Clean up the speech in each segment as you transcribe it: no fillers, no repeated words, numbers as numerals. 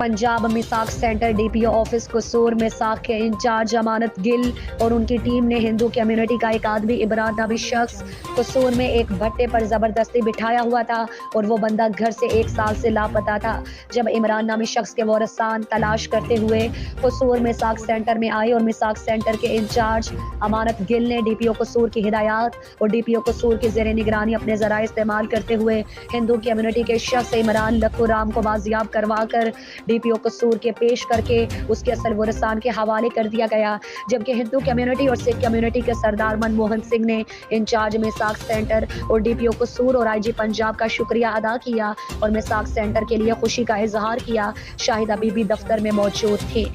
पंजाब मिसाक centre DPO office कसूर मिसाक के इंचार्ज अमानत गिल और उनकी टीम ने हिंदू कम्युनिटी का एक आदमी इमरान नामी शख्स कसूर में एक भट्टे पर जबरदस्ती बिठाया हुआ था और वो बंदा घर से 1 साल से लापता था। जब इमरान नामी शख्स के वारिसान तलाश करते हुए कसूर मिसाक सेंटर में आए और मिसाक सेंटर के इंचार्ज अमानत गिल ने डीपीओ कसूर की हिदायत और डीपीओ कसूर की ज़ेर निगरानी अपने ज़राए इस्तेमाल करते हुए हिंदू कम्युनिटी के शख्स इमरान लक्खू राम को बाजियाब करवा कर डीपीओ कसूर के पेश करके उसके असल वारिसान के हवाले कर दिया गया। जबकि हिंदू कम्युनिटी और सिख कम्युनिटी के सरदार मनमोहन सिंह ने इंचार्ज मिसाक सेंटर और डीपीओ कसूर और आईजी पंजाब का शुक्रिया अदा किया और मिसाक सेंटर के लिए खुशी का इजहार किया। शाहिदा बीबी दफ्तर में मौजूद थे।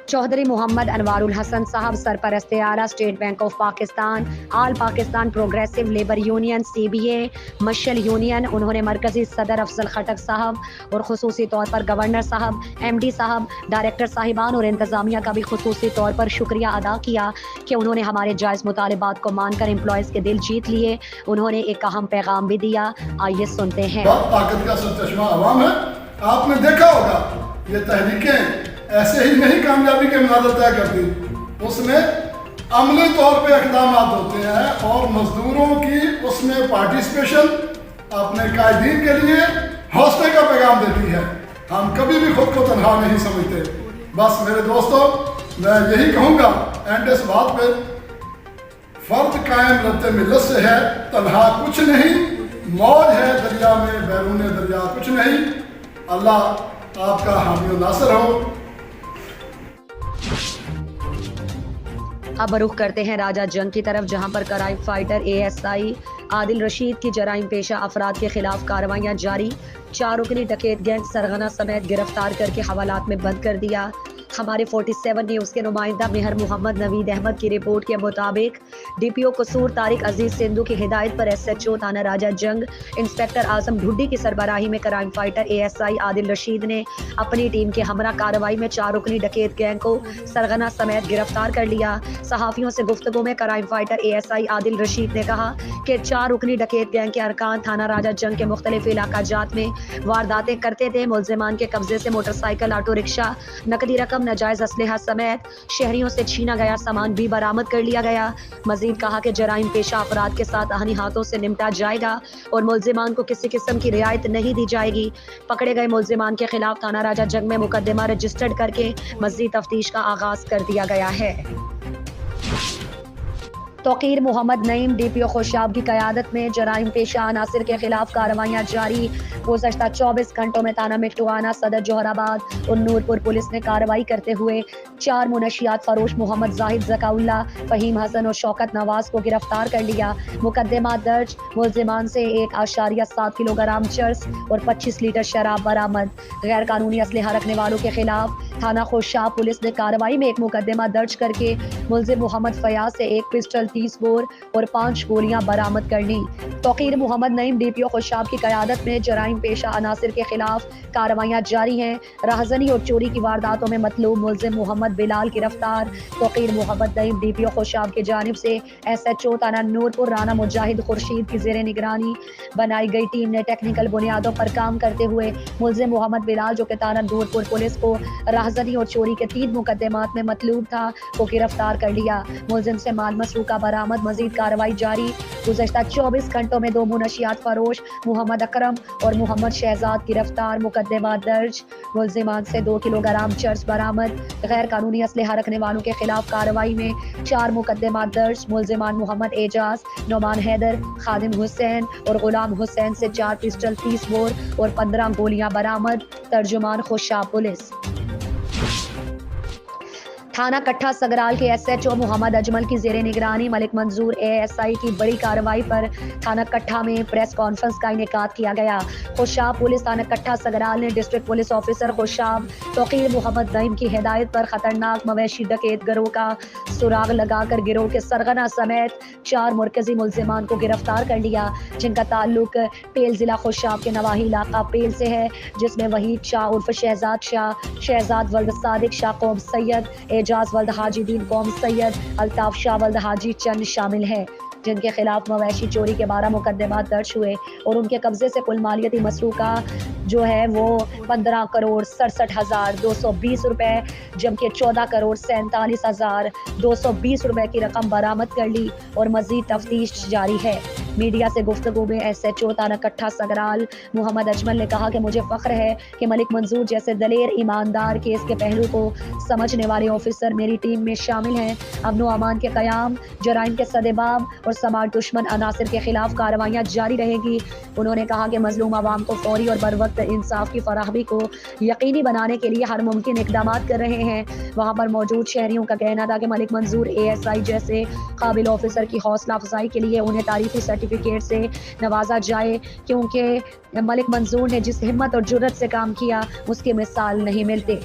चौधरी मोहम्मद अनवारुल हसन साहब सरपरस्त आला state bank of Pakistan, all Pakistan progressive labour union CBA, Mashal union, उन्होंने मरकजी सदर अफजल खटक साहब और खुसूसी तौर पर गवर्नर साहब, MD साहब, डायरेक्टर साहिबान और इंतज़ामिया का भी खुसूसी तौर पर शुक्रिया अदा किया कि उन्होंने हमारे जायज़ मुतालबात को मानकर एम्प्लॉयज़ के दिल जीत लिए। उन्होंने एक अहम पैगाम भी दिया, आइए सुनते हैं। ताकत का सरचश्मा अवाम है। आपने देखा होगा ये तहरीकें ऐसे ही नहीं कामयाबी के मनाज़र तय करती, उसमें अमली तौर पे इक़दाम होते हैं और मजदूरों की उसमें पार्टिसिपेशन अपने कायदीन के लिए हौसले का पैगाम देती है। हम कभी भी खुद को तनहा नहीं समझते। बस मेरे दोस्तों, मैं यही कहूँगा एंड इस बात पे, फर्द कायम रब्ते मिल्लत से है, तनहा कुछ नहीं, मौज है दरिया में बैरून दरिया कुछ नहीं। अल्लाह आपका हामी और नासिर हो। अब रुख करते हैं राजा जंग की तरफ, जहां पर crime fighter ASI Adil Rashid की जराइम पेशा अफराद के खिलाफ कार्रवाइयां जारी। 4 रुकनी डकैत गैंग सरगना समेत गिरफ्तार करके हवालात में बंद कर दिया। हमारे 47 न्यूज़ के नुमाइंदा मेहर मोहम्मद नवीद अहमद की रिपोर्ट के मुताबिक डीपीओ कसूर तारिक अजीज सिंधु की हिदायत पर SHO थाना राजा जंग इंस्पेक्टर आजम ढुड्डी की सरबराही में crime fighter ASI Adil Rashid ने अपनी टीम के हमरा कार्रवाई में 4 रुकनी डकैत गैंग को सरगना समेत गिरफ्तार कर लिया। सहाफ़ियों से गुफ्तगू में crime fighter ASI Adil Rashid ने कहा कि 4 रुकनी डकैत गैंग के अरकान थाना राजा जंग के मुख्तलिफ इलाकाजात में वारदातें करते थे। मुल्ज़िमान के कब्जे से मोटरसाइकिल, ऑटो रिक्शा, नकदी रकम, नाजायज असलहा समेत शहरियों से छीना गया सामान भी बरामद कर लिया गया। मजीद कहा कि जराइम पेशा अफराद के साथ आहनी हाथों से निपटा जाएगा और मुल्जिमान को किसी किस्म की रियायत नहीं दी जाएगी। पकड़े गए मुल्जिमान के खिलाफ थाना राजा जंग में मुकदमा रजिस्टर्ड करके मजीद तफ्तीश का आगाज कर दिया गया है। तौकीर मोहम्मद नईम डीपीओ खुशाब की क़यादत में जराइम पेशा अनासिर के खिलाफ कार्रवाइयाँ जारी। गुज़श्ता 24 घंटों में थाना मिट्टुआना, सदर जोहराबाद और नूरपुर पुलिस ने कार्रवाई करते हुए 4 मुनशियात फरोश मोहम्मद जाहिद ज़काउल्ला, फ़हीम हसन और शौकत नवाज को गिरफ्तार कर लिया। मुकदमा दर्ज, मुल्जिमान से 1.7 किलोग्राम चर्स और 25 लीटर शराब बरामद। गैर कानूनी असलहा रखने वालों के खिलाफ थाना खुशाब पुलिस ने कार्रवाई में एक मुकदमा दर्ज करके मुल्जिम मोहम्मद फयाज से 1 पिस्टल, 30 बोर और 5 गोलियां बरामद कर ली। तौकीर मोहम्मद नईम डीपीओ खुशाब की क़यादत में जराइम पेशा अनासिर के खिलाफ कार्रवाइयाँ जारी हैं। राहजनी और चोरी की वारदातों में मतलूब मुल्जिम मोहम्मद बिलाल गिरफ्तार। तौकीर मोहम्मद नईम डीपीओ खुशाब की जानिब से SHO थाना नूरपुर राना मुजाहिद खुर्शीद की ज़ेर निगरानी बनाई गई टीम ने टेक्निकल बुनियादों पर काम करते हुए मुल्जिम मोहम्मद बिलाल, जो कि थाना नूरपुर पुलिस को राहजनी और चोरी के 3 मुकदमात में मतलूब था, को गिरफ्तार कर लिया। मुल्जिम से माल मसरूका बरामद। मजीद कार्रवाई जारी। गुज़श्ता 24 घंटों में 2 मुनशियात फरोश मोहम्मद अकरम और मोहम्मद शहजाद गिरफ्तार। मुकदमा दर्ज। मुल्जिमान से 2 किलोग्राम चर्स बरामद। गैर कानूनी असलहा रखने वालों के खिलाफ कार्रवाई में 4 मुकदमा दर्ज। मुल्जिमान मोहम्मद एजाज, नोमान हैदर, खादिम हुसैन और गुलाम हुसैन से 4 पिस्टल, 30 बोर और 15 गोलियां बरामद। तर्जुमान खुशाब पुलिस। थाना कट्ठा सगराल के SHO मोहम्मद अजमल की ज़ेर निगरानी मलिक मंजूर ASI की बड़ी कार्रवाई पर थाना कट्ठा में प्रेस कॉन्फ्रेंस का इनेकाद किया गया। खुशाब पुलिस थाना कट्ठा सगराल ने district police officer Khushab Tauqeer Mohammad Naeem की हिदायत पर खतरनाक मवेशी डकैत गिरोह का सुराग लगाकर गिरोह के सरगना समेत 4 मरकजी मुल्जिमान को गिरफ्तार कर लिया, जिनका ताल्लुक पेल जिला खुशाब के नवाही इलाका पेल से है, जिसमें वहीद शाह उर्फ शहजाद शाह, शहजाद वल्द सादिक शाह कौम सैयद, एजाज वल्द हाजी दीन कौम सैयद, अल्ताफ शाह वल्द हाजी चंद शामिल है। جن کے خلاف مویشی چوری کے 12 مقدمات درج ہوئے اور ان کے قبضے سے کل مالیتی مسروقہ جو ہے وہ 15,67,220 روپے جبکہ 14,47,220 روپے کی رقم برآمد کر لی اور مزید تفتیش جاری ہے۔ میڈیا سے گفتگو میں ایس ایچ او تھانہ کٹھہ سگرال محمد اجمل نے کہا کہ مجھے فخر ہے کہ ملک منظور جیسے دلیر ایماندار کیس کے پہلو کو سمجھنے والے آفیسر میری ٹیم میں شامل ہیں۔ امن و امان کے قیام، جرائم کے سدباب اور سماج دشمن عناصر کے خلاف کارروائیاں جاری رہے گی۔ انہوں نے کہا کہ مظلوم عوام کو فوری اور بروقت انصاف کی فراہمی کو یقینی بنانے کے لیے ہر ممکن اقدامات کر رہے ہیں۔ وہاں پر موجود شہریوں کا کہنا تھا کہ ملک منظور ASI جیسے قابل آفیسر کی حوصلہ افزائی کے لیے انہیں تاریخی سرٹیفکیٹ سے نوازا جائے کیونکہ ملک منظور نے جس ہمت اور جرأت سے کام کیا اس کی مثال نہیں ملتی۔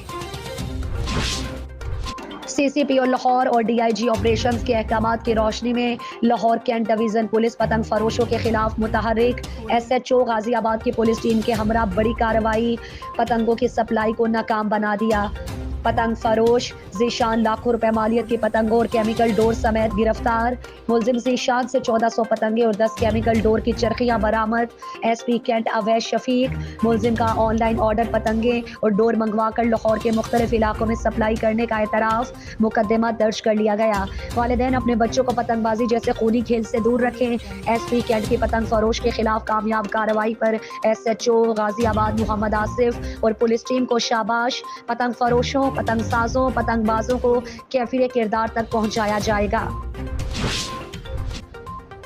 CCP اور لاہور اور DIG آپریشنز کے احکامات کی روشنی میں لاہور کینٹ ڈویژن پولیس پتنگ فروشوں کے خلاف متحرک SHO غازی آباد کی پولیس ٹیم کے ہمراہ بڑی کارروائی، پتنگوں کی سپلائی کو ناکام بنا دیا۔ پتنگ فروش ذیشان لاکھوں روپے مالیت کی پتنگوں اور کیمیکل ڈور سمیت گرفتار۔ ملزم ذیشان سے 1400 پتنگیں اور 10 کیمیکل ڈور کی چرخیاں برآمد۔ SP کینٹ اویس شفیق ملزم کا آن لائن آرڈر پتنگیں اور ڈور منگوا کر لاہور کے مختلف علاقوں میں سپلائی کرنے کا اعتراف، مقدمہ درج کر لیا گیا۔ والدین اپنے بچوں کو پتنگ بازی جیسے خونی کھیل سے دور رکھیں۔ SP کینٹ کی پتنگ فروش کے خلاف کامیاب کارروائی پر SHO غازی آباد محمد آصف اور پولیس ٹیم کو شاباش۔ پتنگ فروشوں، پتنگ سازوں، پتنگ بازوں کو کیفر کردار تک پہنچایا جائے گا۔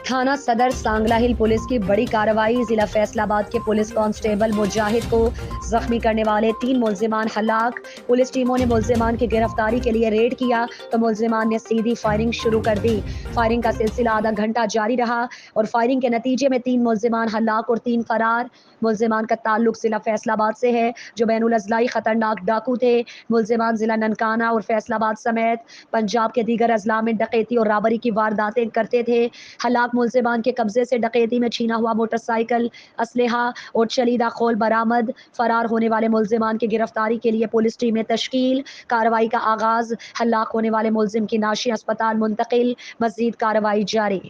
تھانہ صدر سانگلہ ہل پولیس کی بڑی کارروائی، ضلع فیصل آباد کے پولیس کانسٹیبل مجاہد کو زخمی کرنے والے 3 ملزمان ہلاک۔ پولیس ٹیموں نے ملزمان کی گرفتاری کے لیے ریڈ کیا تو ملزمان نے سیدھی فائرنگ شروع کر دی۔ فائرنگ کا سلسلہ آدھا گھنٹہ جاری رہا اور فائرنگ کے نتیجے میں 3 ملزمان ہلاک اور 3 فرار۔ ملزمان کا تعلق ضلع فیصل آباد سے ہے جو بین الاضلاعی خطرناک ڈاکو تھے۔ ملزمان ضلع ننکانہ اور فیصل آباد سمیت پنجاب کے دیگر اضلاع میں ڈکیتی اور رابری کی وارداتیں کرتے تھے۔ ہلاک ملزمان کے قبضے سے ڈکیتی میں چھینا ہوا موٹر سائیکل، اسلحہ اور چلیدہ خول برآمد۔ فرار ہونے والے ملزمان کی گرفتاری کے لیے پولیس ٹیمیں تشکیل، کارروائی کا آغاز۔ ہلاک ہونے والے ملزم کی ناشی ہسپتال منتقل، مزید کارروائی جاری۔